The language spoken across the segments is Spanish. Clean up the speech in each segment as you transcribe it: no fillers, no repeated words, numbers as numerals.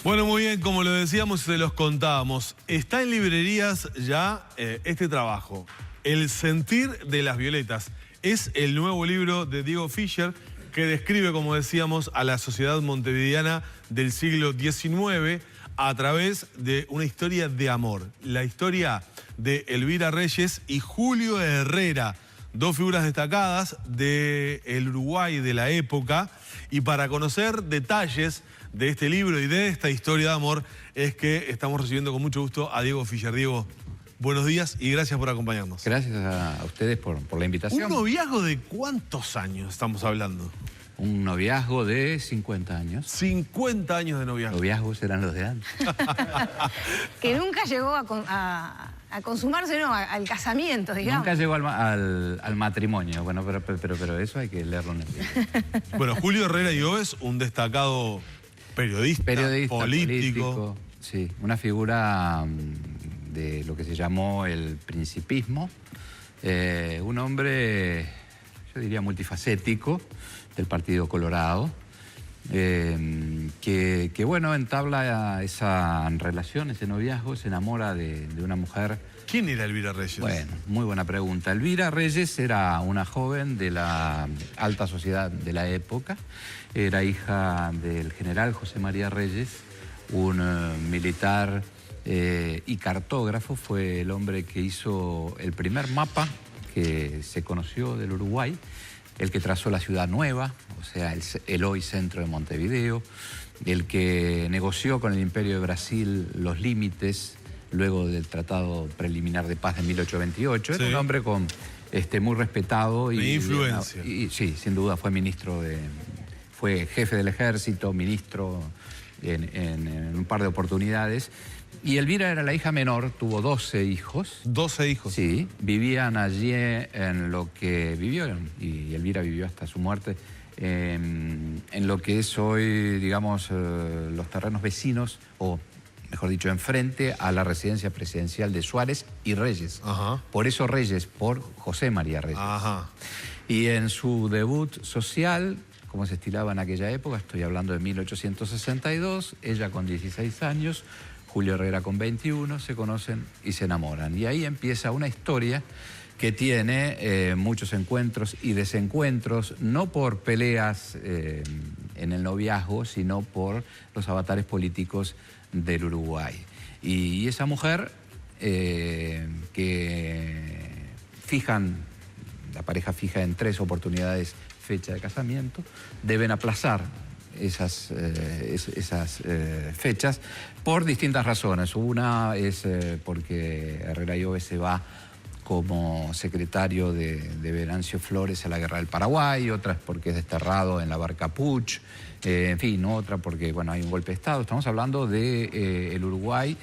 Bueno, muy bien, como lo decíamos y se los contábamos, está en librerías ya este trabajo, El sentir de las violetas. Es el nuevo libro de Diego Fischer que describe, como decíamos, a la sociedad montevideana del siglo XIX a través de una historia de amor. La historia de Elvira Reyes y Julio Herrera, dos figuras destacadas del Uruguay de la época. Y para conocer detalles de este libro y de esta historia de amor es que estamos recibiendo con mucho gusto a Diego Fischer. Diego, buenos días y gracias por acompañarnos. Gracias a ustedes por la invitación. ¿Un noviazgo de cuántos años estamos hablando? Un noviazgo de 50 años. 50 años de noviazgo. Noviazgos eran los de antes. Que nunca llegó a consumarse, no, al casamiento, digamos. Nunca llegó al matrimonio. Bueno, pero eso hay que leerlo en el libro. Bueno, Julio Herrera y es un destacado periodista político. Sí, una figura de lo que se llamó el principismo. Un hombre, yo diría, multifacético del Partido Colorado, que bueno, entabla esa relación, ese noviazgo, se enamora de una mujer. ¿Quién era Elvira Reyes? Bueno, muy buena pregunta. Elvira Reyes era una joven de la alta sociedad de la época, era hija del general José María Reyes, un militar y cartógrafo, fue el hombre que hizo el primer mapa que se conoció del Uruguay, el que trazó la ciudad nueva, o sea, el hoy centro de Montevideo, el que negoció con el Imperio de Brasil los límites luego del Tratado Preliminar de Paz de 1828. Sí. Era un hombre muy respetado. De influencia. Sí, sin duda fue ministro fue jefe del ejército, ministro en un par de oportunidades. Y Elvira era la hija menor, tuvo 12 hijos. 12 hijos. Sí, vivían allí en lo que vivió, y Elvira vivió hasta su muerte, en lo que es hoy, digamos, los terrenos vecinos, o mejor dicho, enfrente a la residencia presidencial de Suárez y Reyes. Ajá. Por eso Reyes, por José María Reyes. Ajá. Y en su debut social, como se estilaba en aquella época, estoy hablando de 1862, ella con 16 años, Julio Herrera con 21, se conocen y se enamoran. Y ahí empieza una historia que tiene muchos encuentros y desencuentros, no por peleas en el noviazgo, sino por los avatares políticos del Uruguay. Y esa mujer la pareja fija en 3 oportunidades fecha de casamiento, deben aplazar esas fechas por distintas razones. Una es porque Herrera y se va como secretario de Venancio Flores a la Guerra del Paraguay, otra es porque es desterrado en la barca Puch, en fin, otra porque bueno, hay un golpe de Estado. Estamos hablando de el Uruguay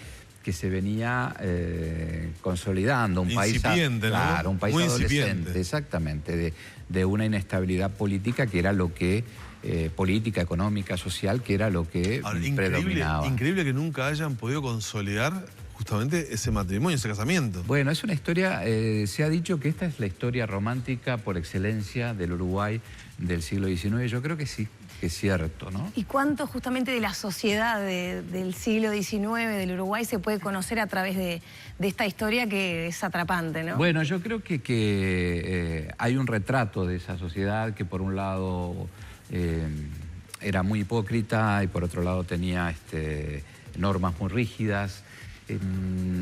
que se venía consolidando, un país, incipiente, claro, ¿no? un país muy adolescente, incipiente. Exactamente, de una inestabilidad política que era lo que política, económica, social, que era lo que predominaba. Increíble que nunca hayan podido consolidar justamente ese matrimonio, ese casamiento. Bueno, es una historia, se ha dicho que esta es la historia romántica por excelencia del Uruguay del siglo XIX. Yo creo que sí, que es cierto, ¿no? ¿Y cuánto justamente de la sociedad del siglo XIX, del Uruguay, se puede conocer a través de esta historia que es atrapante, ¿no? Bueno, yo creo que hay un retrato de esa sociedad que por un lado era muy hipócrita y por otro lado tenía normas muy rígidas.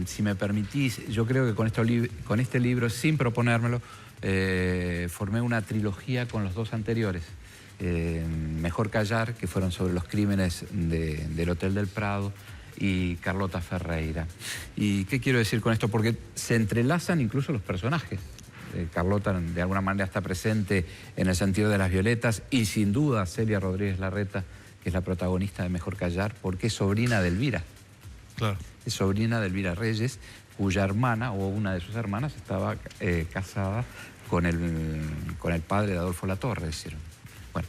Si me permitís, yo creo que con este libro, sin proponérmelo, formé una trilogía con los 2 anteriores. Mejor Callar, que fueron sobre los crímenes del Hotel del Prado, y Carlota Ferreira. ¿Y qué quiero decir con esto? Porque se entrelazan incluso los personajes. Carlota de alguna manera está presente en el sentido de las violetas, y sin duda Celia Rodríguez Larreta, que es la protagonista de Mejor Callar, porque es sobrina de Elvira. Claro. Es sobrina de Elvira Reyes, cuya hermana o una de sus hermanas estaba casada con el padre de Adolfo Latorre. Es decir, bueno,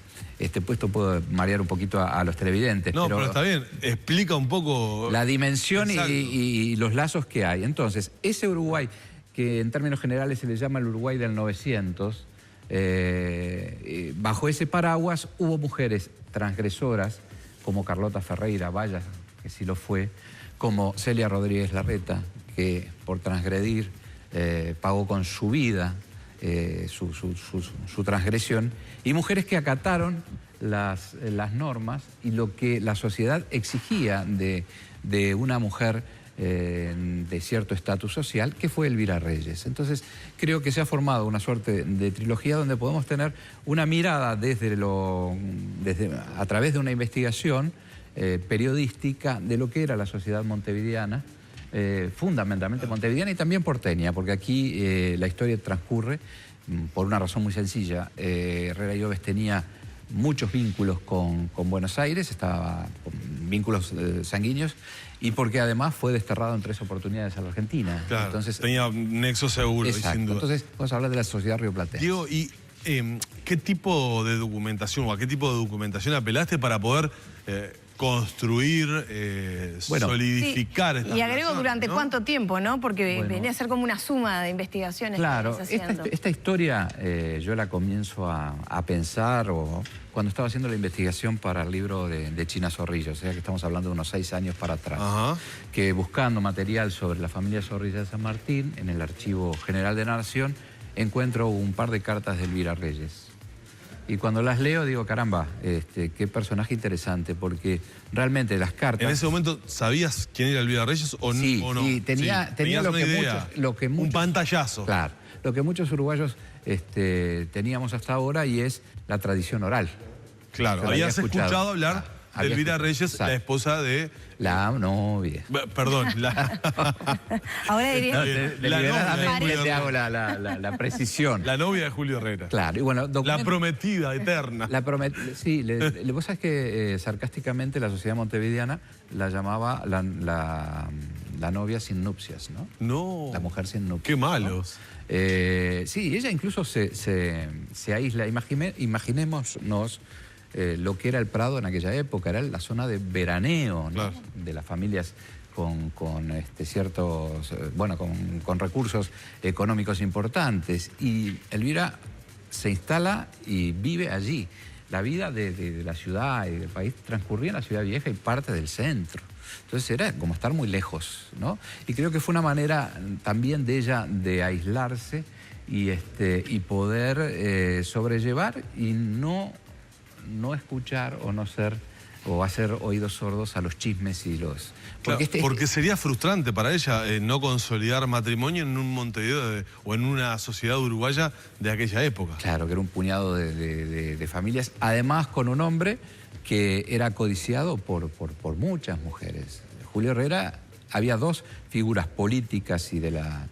puesto puede marear un poquito a los televidentes. No, pero está bien, explica un poco la dimensión y los lazos que hay. Entonces, ese Uruguay, que en términos generales se le llama el Uruguay del 900, bajo ese paraguas hubo mujeres transgresoras como Carlota Ferreira, vaya que sí lo fue, como Celia Rodríguez Larreta, que por transgredir pagó con su vida su transgresión, y mujeres que acataron las normas y lo que la sociedad exigía de una mujer de cierto estatus social, que fue Elvira Reyes. Entonces, creo que se ha formado una suerte de trilogía donde podemos tener una mirada a través de una investigación periodística de lo que era la sociedad montevideana, fundamentalmente montevideana y también porteña, porque aquí la historia transcurre por una razón muy sencilla. Herrera Lloves tenía muchos vínculos con Buenos Aires, estaba con vínculos sanguíneos, y porque además fue desterrado en 3 oportunidades a la Argentina. Claro, entonces, tenía un nexo seguro. Exacto. Y sin duda. Entonces vamos a hablar de la sociedad rioplatense. Diego, ¿y qué tipo de documentación o a qué tipo de documentación apelaste para poder construir, solidificar esta y agrego relación, durante ¿no? cuánto tiempo, ¿no? Porque Bueno, venía a ser como una suma de investigaciones. Claro, que venís haciendo. esta historia yo la comienzo a pensar cuando estaba haciendo la investigación para el libro de China Zorrilla, o sea que estamos hablando de unos 6 años para atrás. Ajá. Que buscando material sobre la familia Zorrilla de San Martín, en el Archivo General de la Nación, encuentro un par de cartas de Elvira Reyes. Y cuando las leo digo, caramba, qué personaje interesante, porque realmente las cartas... ¿En ese momento sabías quién era Elvira Reyes o, sí, o no? Sí, tenía ¿Tenías lo una que idea? muchos... Un pantallazo. Claro, lo que muchos uruguayos teníamos hasta ahora, y es la tradición oral. Claro, Yo la habías había escuchado hablar de Elvira Reyes, exacto, la esposa de... La novia. Perdón, Ahora diría... Deliberadamente te hago la precisión. La novia de Julio Herrera. Claro, y bueno... La prometida eterna. Sí, vos sabés que sarcásticamente la sociedad montevideana la llamaba la novia sin nupcias, ¿no? No. La mujer sin nupcias. Qué malos. ¿No? Sí, ella incluso se aísla. Imaginémonos lo que era el Prado en aquella época, era la zona de veraneo, ¿no? Claro. De las familias con ciertos, bueno, con recursos económicos importantes. Y Elvira se instala y vive allí. La vida de la ciudad y del país transcurría en la ciudad vieja y parte del centro. Entonces era como estar muy lejos, ¿no? Y creo que fue una manera también de ella de aislarse y poder sobrellevar y no escuchar o hacer oídos sordos a los chismes y los... Porque sería frustrante para ella no consolidar matrimonio en un Montevideo o en una sociedad uruguaya de aquella época. Claro, que era un puñado de familias, además con un hombre que era codiciado por muchas mujeres. Julio Herrera, había 2 figuras políticas y de la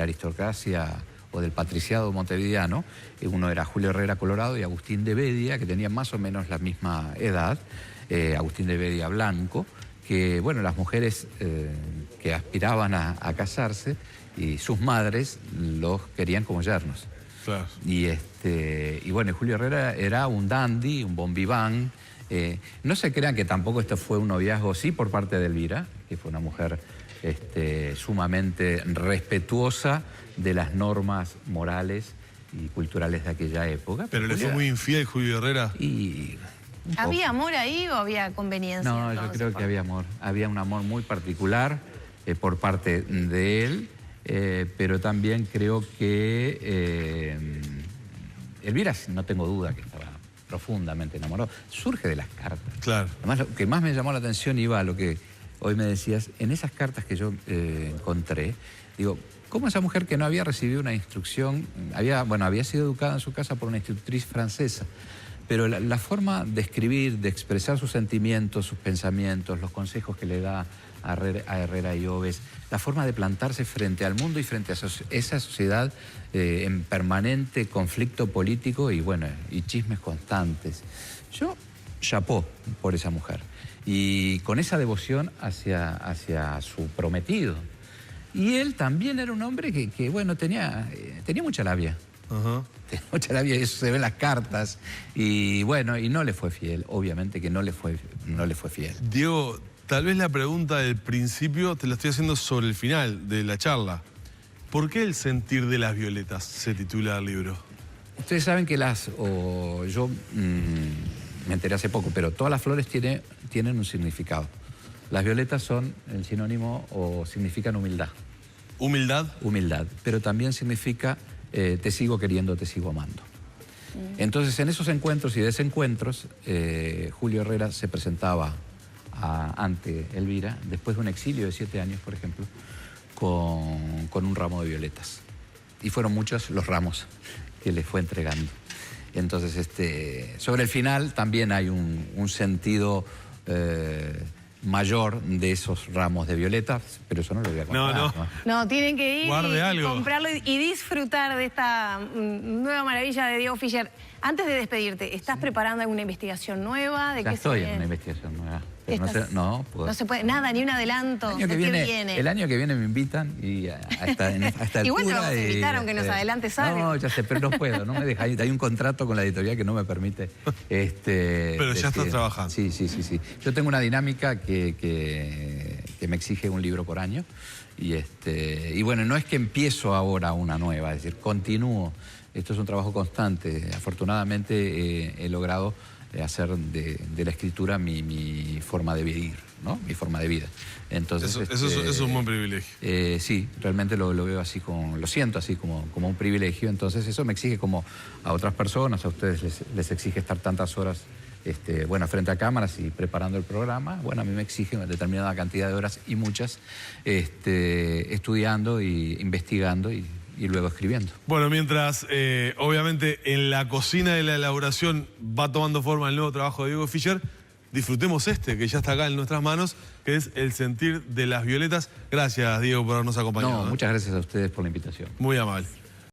aristocracia o del patriciado montevideano. Uno era Julio Herrera Colorado y Agustín de Bedia, que tenían más o menos la misma edad. Agustín de Bedia blanco, que bueno, las mujeres que aspiraban a casarse y sus madres los querían como yernos. Claro. Y bueno, Julio Herrera era un dandy, un bon vivant. No se crean que tampoco esto fue un noviazgo, sí, por parte de Elvira, que fue una mujer sumamente respetuosa de las normas morales y culturales de aquella época. ¿Pero le fue muy infiel Julio Herrera? ¿Había amor ahí o había conveniencia? No, yo creo que había amor. Había un amor muy particular por parte de él, pero también creo que Elvira, no tengo duda que estaba profundamente enamorado. Surge de las cartas. Claro. Además, lo que más me llamó la atención iba a lo que hoy me decías. En esas cartas que yo encontré, digo, ¿cómo esa mujer que no había recibido una instrucción, había sido educada en su casa por una institutriz francesa, pero la forma de escribir, de expresar sus sentimientos, sus pensamientos, los consejos que le da a Herrera Lloves, la forma de plantarse frente al mundo y frente a esa sociedad en permanente conflicto político y bueno, y chismes constantes. Yo chapó por esa mujer y con esa devoción hacia su prometido. Y él también era un hombre que bueno, tenía mucha labia. Ajá. Tenía mucha labia, y eso se ve en las cartas. Y bueno, y no le fue fiel. Obviamente que no le fue fiel. Diego, tal vez la pregunta del principio te la estoy haciendo sobre el final de la charla. ¿Por qué El sentir de las violetas se titula el libro? Ustedes saben que me enteré hace poco, pero todas las flores tienen un significado. Las violetas son el sinónimo o significan humildad. ¿Humildad? Humildad, pero también significa te sigo queriendo, te sigo amando. Entonces, en esos encuentros y desencuentros, Julio Herrera se presentaba ante Elvira, después de un exilio de 7 años, por ejemplo, con un ramo de violetas. Y fueron muchos los ramos que le fue entregando. Entonces, sobre el final también hay un sentido mayor de esos ramos de violetas, pero eso no lo voy a contar. No, tienen que ir y algo. comprarlo y disfrutar de esta nueva maravilla de Diego Fischer. Antes de despedirte, ¿estás preparando alguna investigación nueva? Ya estoy en una investigación nueva. Pero no se puede, nada, ni un adelanto. El año que viene me invitan y hasta igual te vamos a invitar, aunque nos adelantes algo. No, ya sé, pero no puedo, no me deja. Hay un contrato con la editorial que no me permite. Pero ya estás trabajando. Sí. Yo tengo una dinámica que me exige un libro por año. Y bueno, no es que empiezo ahora una nueva, es decir, continúo. Esto es un trabajo constante. Afortunadamente he logrado hacer de la escritura mi forma de vivir, ¿no? Mi forma de vida. Entonces, eso es un buen privilegio. Sí, realmente lo veo así, lo siento así como un privilegio. Entonces eso me exige, como a otras personas, a ustedes les exige estar tantas horas frente a cámaras y preparando el programa. Bueno, a mí me exige una determinada cantidad de horas y muchas estudiando y investigando y luego escribiendo. Bueno, mientras obviamente en la cocina de la elaboración va tomando forma el nuevo trabajo de Diego Fischer, disfrutemos que ya está acá en nuestras manos, que es El sentir de las violetas. Gracias, Diego, por habernos acompañado. No, muchas gracias a ustedes por la invitación. Muy amable.